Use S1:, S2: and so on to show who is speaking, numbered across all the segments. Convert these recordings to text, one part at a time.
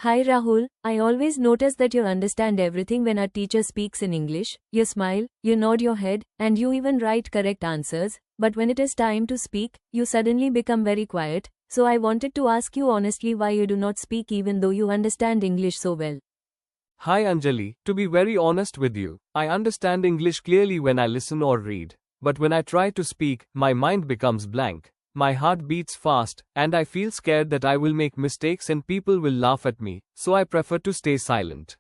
S1: Hi Rahul, I always notice that you understand everything when our teacher speaks in English. You smile, you nod your head, and you even write correct answers. But when it is time to speak, you suddenly become very quiet. So I wanted to ask you honestly why you do not speak even though you understand English so well.
S2: Hi Anjali, to be very honest with you, I understand English clearly when I listen or read. But when I try to speak, my mind becomes blank. My heart beats fast, and I feel scared that I will make mistakes and people will laugh at me, so I prefer to stay silent.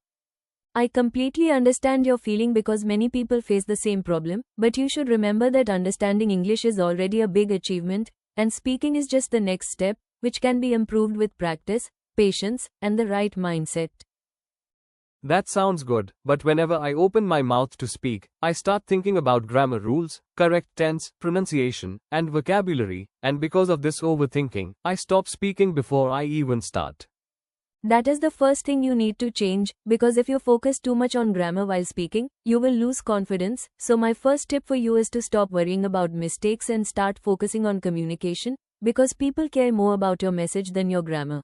S1: I completely understand your feeling because many people face the same problem, but you should remember that understanding English is already a big achievement, and speaking is just the next step, which can be improved with practice, patience, and the right mindset.
S2: That sounds good, but whenever I open my mouth to speak, I start thinking about grammar rules, correct tense, pronunciation, and vocabulary, and because of this overthinking, I stop speaking before I even start.
S1: That is the first thing you need to change, because if you focus too much on grammar while speaking, you will lose confidence. So my first tip for you is to stop worrying about mistakes and start focusing on communication, because people care more about your message than your grammar.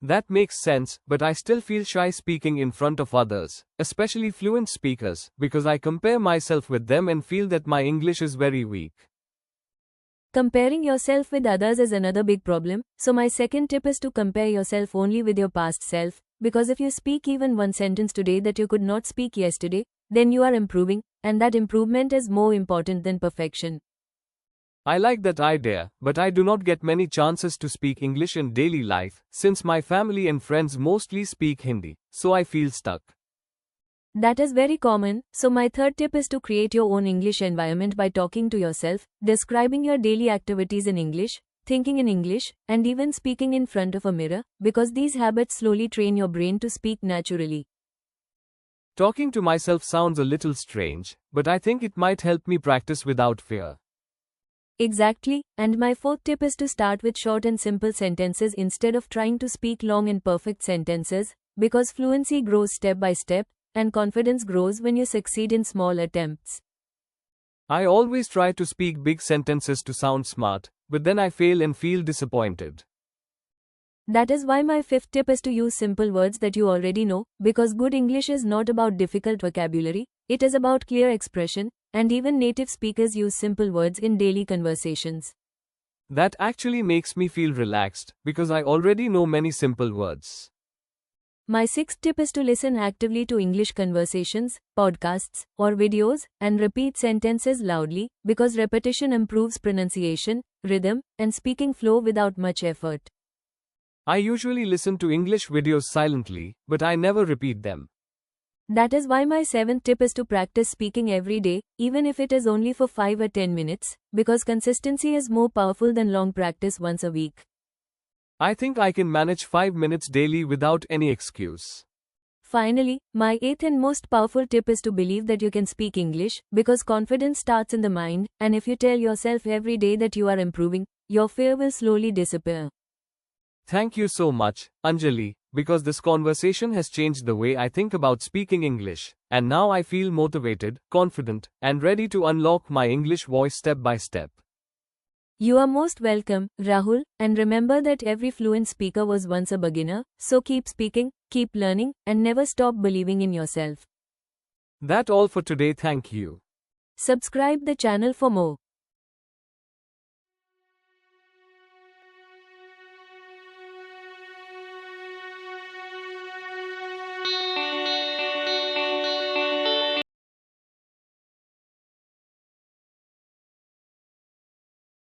S2: That makes sense, but I still feel shy speaking in front of others, especially fluent speakers, because I compare myself with them and feel that my English is very weak.
S1: Comparing yourself with others is another big problem, so my second tip is to compare yourself only with your past self, because if you speak even one sentence today that you could not speak yesterday, then you are improving, and that improvement is more important than perfection.
S2: I like that idea, but I do not get many chances to speak English in daily life, since my family and friends mostly speak Hindi, so I feel stuck.
S1: That is very common, so my third tip is to create your own English environment by talking to yourself, describing your daily activities in English, thinking in English, and even speaking in front of a mirror, because these habits slowly train your brain to speak naturally.
S2: Talking to myself sounds a little strange, but I think it might help me practice without fear.
S1: Exactly, and my fourth tip is to start with short and simple sentences instead of trying to speak long and perfect sentences, because fluency grows step by step, and confidence grows when you succeed in small attempts.
S2: I always try to speak big sentences to sound smart, but then I fail and feel disappointed.
S1: That is why my fifth tip is to use simple words that you already know, because good English is not about difficult vocabulary, it is about clear expression, and even native speakers use simple words in daily conversations.
S2: That actually makes me feel relaxed, because I already know many simple words.
S1: My sixth tip is to listen actively to English conversations, podcasts, or videos, and repeat sentences loudly, because repetition improves pronunciation, rhythm, and speaking flow without much effort.
S2: I usually listen to English videos silently, but I never repeat them.
S1: That is why my seventh tip is to practice speaking every day, even if it is only for 5 or 10 minutes, because consistency is more powerful than long practice once a week.
S2: I think I can manage 5 minutes daily without any excuse.
S1: Finally, my eighth and most powerful tip is to believe that you can speak English, because confidence starts in the mind, and if you tell yourself every day that you are improving, your fear will slowly disappear.
S2: Thank you so much, Anjali, because this conversation has changed the way I think about speaking English, and now I feel motivated, confident, and ready to unlock my English voice step by step.
S1: You are most welcome, Rahul, and remember that every fluent speaker was once a beginner, so keep speaking, keep learning, and never stop believing in yourself.
S2: That's all for today. Thank you.
S1: Subscribe the channel for more.